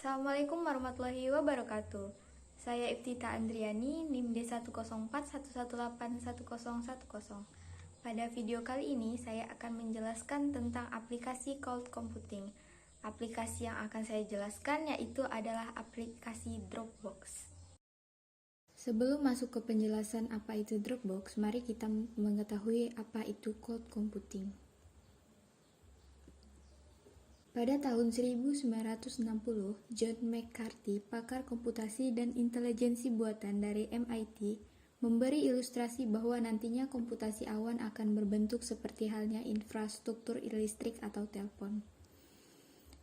Assalamualaikum warahmatullahi wabarakatuh. Saya Iftita Andriani, NIM D10411810110. Pada video kali ini saya akan menjelaskan tentang aplikasi cloud computing. Aplikasi yang akan saya jelaskan yaitu adalah aplikasi Dropbox. Sebelum masuk ke penjelasan apa itu Dropbox, mari kita mengetahui apa itu cloud computing. Pada tahun 1960, John McCarthy, pakar komputasi dan intelijensi buatan dari MIT, memberi ilustrasi bahwa nantinya komputasi awan akan berbentuk seperti halnya infrastruktur listrik atau telepon.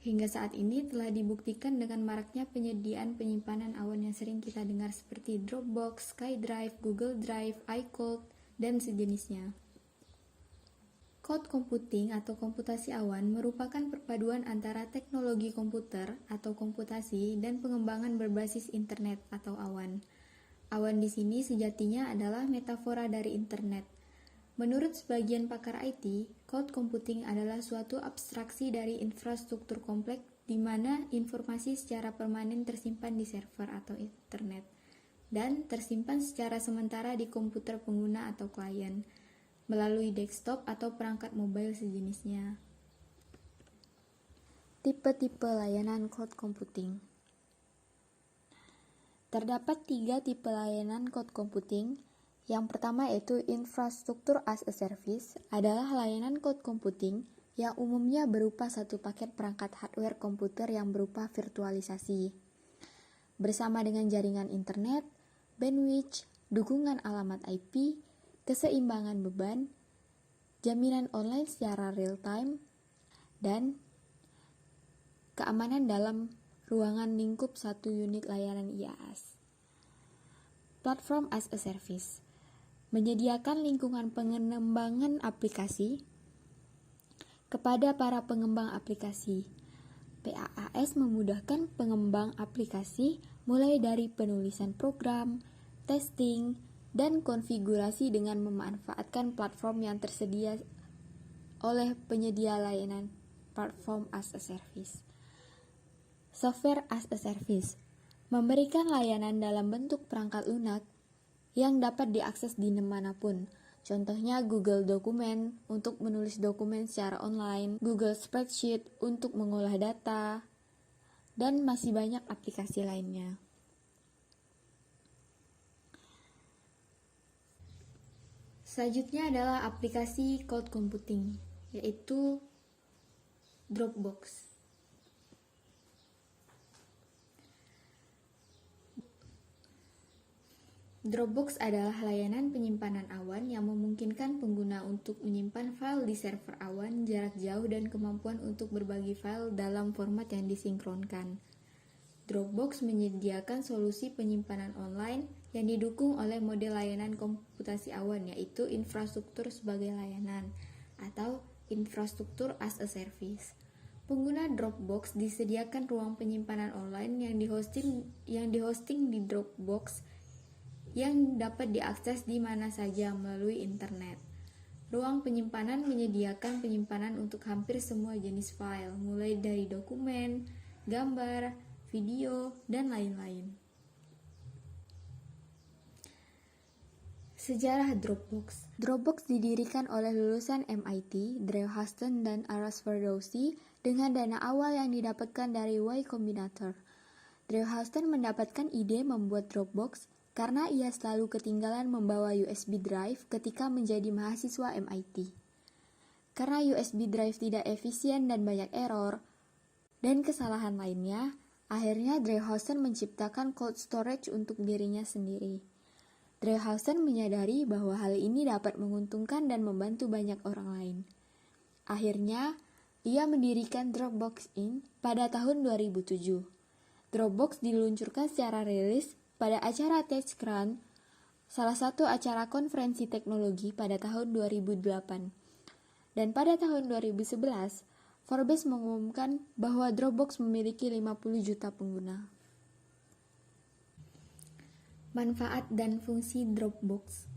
Hingga saat ini telah dibuktikan dengan maraknya penyediaan penyimpanan awan yang sering kita dengar seperti Dropbox, SkyDrive, Google Drive, iCloud, dan sejenisnya. Cloud computing atau komputasi awan merupakan perpaduan antara teknologi komputer atau komputasi dan pengembangan berbasis internet atau awan. Awan di sini sejatinya adalah metafora dari internet. Menurut sebagian pakar IT, cloud computing adalah suatu abstraksi dari infrastruktur kompleks di mana informasi secara permanen tersimpan di server atau internet dan tersimpan secara sementara di komputer pengguna atau klien melalui desktop atau perangkat mobile sejenisnya. Tipe-tipe layanan cloud computing. Terdapat 3 tipe layanan cloud computing. Yang pertama yaitu infrastruktur as a service, adalah layanan cloud computing yang umumnya berupa satu paket perangkat hardware komputer yang berupa virtualisasi, bersama dengan jaringan internet, bandwidth, dukungan alamat IP, keseimbangan beban, jaminan online secara real-time, dan keamanan dalam ruangan lingkup satu unit layanan IaaS. Platform as a Service menyediakan lingkungan pengembangan aplikasi kepada para pengembang aplikasi. PaaS memudahkan pengembang aplikasi mulai dari penulisan program, testing, dan konfigurasi dengan memanfaatkan platform yang tersedia oleh penyedia layanan platform as a service. Software as a service memberikan layanan dalam bentuk perangkat lunak yang dapat diakses di manapun. Contohnya Google Dokumen untuk menulis dokumen secara online, Google Spreadsheet untuk mengolah data, dan masih banyak aplikasi lainnya. Selanjutnya adalah aplikasi cloud computing, yaitu Dropbox. Dropbox adalah layanan penyimpanan awan yang memungkinkan pengguna untuk menyimpan file di server awan jarak jauh dan kemampuan untuk berbagi file dalam format yang disinkronkan. Dropbox menyediakan solusi penyimpanan online yang didukung oleh model layanan komputasi awan, yaitu infrastruktur sebagai layanan atau infrastruktur as a service. Pengguna Dropbox disediakan ruang penyimpanan online yang dihosting di Dropbox yang dapat diakses di mana saja melalui internet. Ruang penyimpanan menyediakan penyimpanan untuk hampir semua jenis file, mulai dari dokumen, gambar, video, dan lain-lain. Sejarah Dropbox. Dropbox didirikan oleh lulusan MIT, Drew Houston dan Arash Ferdowsi dengan dana awal yang didapatkan dari Y Combinator. Drew Houston mendapatkan ide membuat Dropbox karena ia selalu ketinggalan membawa USB drive ketika menjadi mahasiswa MIT. Karena USB drive tidak efisien dan banyak error dan kesalahan lainnya, akhirnya Drew Houston menciptakan cold storage untuk dirinya sendiri. Drew Houston menyadari bahwa hal ini dapat menguntungkan dan membantu banyak orang lain. Akhirnya, ia mendirikan Dropbox Inc. pada tahun 2007. Dropbox diluncurkan secara rilis pada acara TechCrunch, salah satu acara konferensi teknologi pada tahun 2008. Dan pada tahun 2011, Forbes mengumumkan bahwa Dropbox memiliki 50 juta pengguna. Manfaat dan fungsi Dropbox.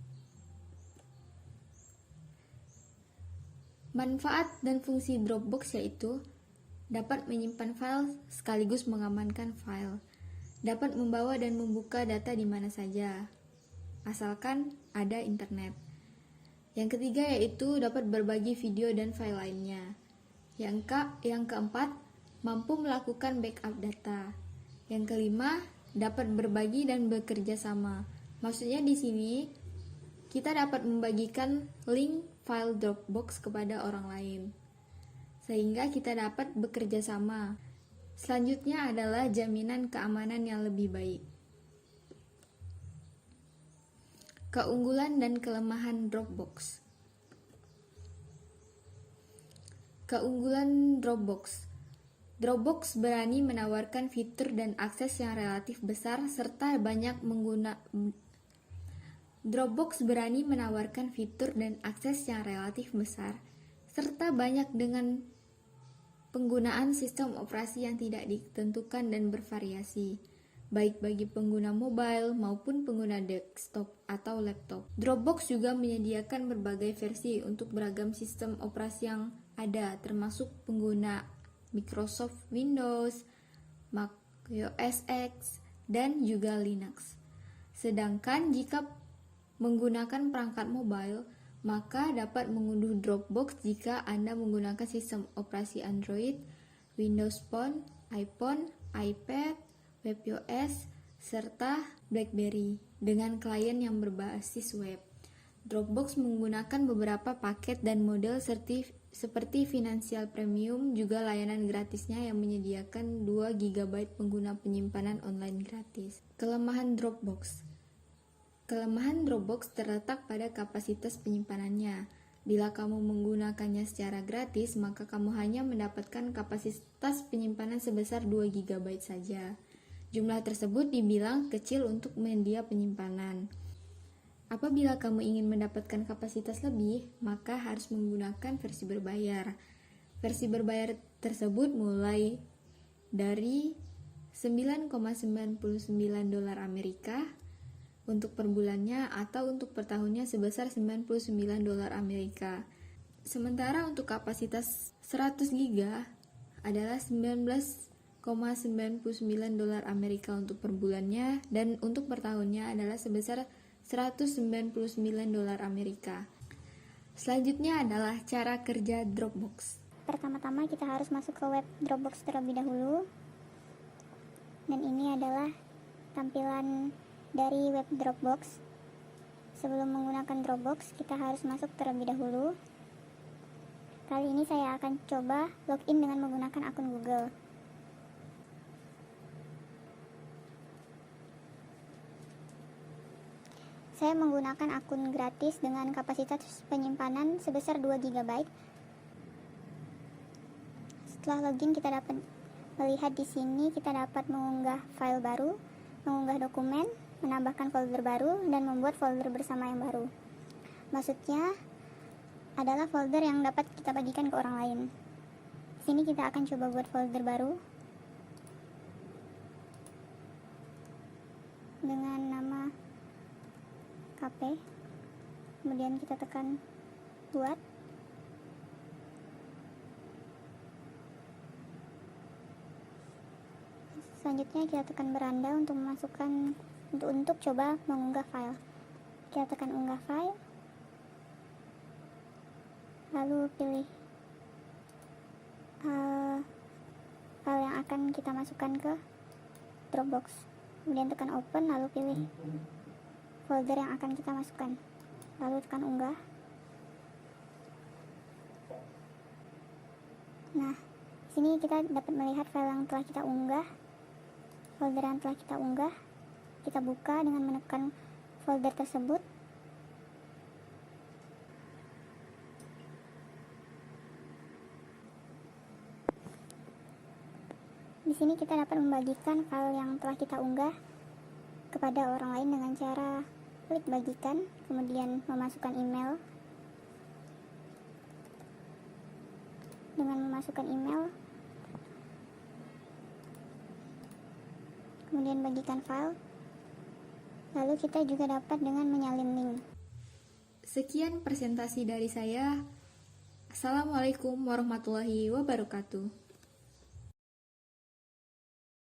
Manfaat dan fungsi Dropbox yaitu dapat menyimpan file sekaligus mengamankan file, dapat membawa dan membuka data di mana saja, asalkan ada internet. Yang ketiga yaitu dapat berbagi video dan file lainnya. Yang keempat, mampu melakukan backup data. Yang kelima, dapat berbagi dan bekerja sama. Maksudnya di sini kita dapat membagikan link file Dropbox kepada orang lain, sehingga kita dapat bekerja sama. Selanjutnya adalah jaminan keamanan yang lebih baik. Keunggulan dan kelemahan Dropbox. Keunggulan Dropbox. Dropbox berani menawarkan fitur dan akses yang relatif besar serta banyak Dropbox berani menawarkan fitur dan akses yang relatif besar serta banyak dengan penggunaan sistem operasi yang tidak ditentukan dan bervariasi, baik bagi pengguna mobile maupun pengguna desktop atau laptop. Dropbox juga menyediakan berbagai versi untuk beragam sistem operasi yang ada, termasuk pengguna Microsoft Windows, Mac OS X, dan juga Linux. Sedangkan jika menggunakan perangkat mobile, maka dapat mengunduh Dropbox jika Anda menggunakan sistem operasi Android, Windows Phone, iPhone, iPad, WebOS, serta BlackBerry dengan klien yang berbasis web. Dropbox menggunakan beberapa paket dan model seperti Financial Premium, juga layanan gratisnya yang menyediakan 2 GB pengguna penyimpanan online gratis. Kelemahan Dropbox. Kelemahan Dropbox terletak pada kapasitas penyimpanannya. Bila kamu menggunakannya secara gratis, maka kamu hanya mendapatkan kapasitas penyimpanan sebesar 2 GB saja. Jumlah tersebut dibilang kecil untuk media penyimpanan. Apabila kamu ingin mendapatkan kapasitas lebih, maka harus menggunakan versi berbayar. Versi berbayar tersebut mulai dari $9,99 Amerika untuk per bulannya atau untuk per tahunnya sebesar $99 Amerika. Sementara untuk kapasitas 100 GB adalah $19,99 Amerika untuk per bulannya, dan untuk per tahunnya adalah sebesar $199 Amerika. Selanjutnya adalah cara kerja Dropbox. Pertama-tama kita harus masuk ke web Dropbox terlebih dahulu. Dan ini adalah tampilan dari web Dropbox. Sebelum menggunakan Dropbox, kita harus masuk terlebih dahulu. Kali ini saya akan coba login dengan menggunakan akun Google. Saya menggunakan akun gratis dengan kapasitas penyimpanan sebesar 2 GB. Setelah login, kita dapat melihat di sini kita dapat mengunggah file baru, mengunggah dokumen, menambahkan folder baru, dan membuat folder bersama yang baru. Maksudnya adalah folder yang dapat kita bagikan ke orang lain. Di sini kita akan coba buat folder baru dengan nama KP. Kemudian kita tekan buat. Selanjutnya kita tekan beranda untuk memasukkan untuk coba mengunggah file. Kita tekan unggah file, lalu pilih file yang akan kita masukkan ke Dropbox. Kemudian tekan open, lalu pilih folder yang akan kita masukkan, lalu tekan unggah. Nah, sini kita dapat melihat file yang telah kita unggah, folder yang telah kita unggah. Kita buka dengan menekan folder tersebut. Di sini kita dapat membagikan file yang telah kita unggah kepada orang lain dengan cara klik bagikan, kemudian memasukkan email. Dengan memasukkan email, kemudian bagikan file, lalu kita juga dapat dengan menyalin link. Sekian presentasi dari saya. Assalamualaikum warahmatullahi wabarakatuh.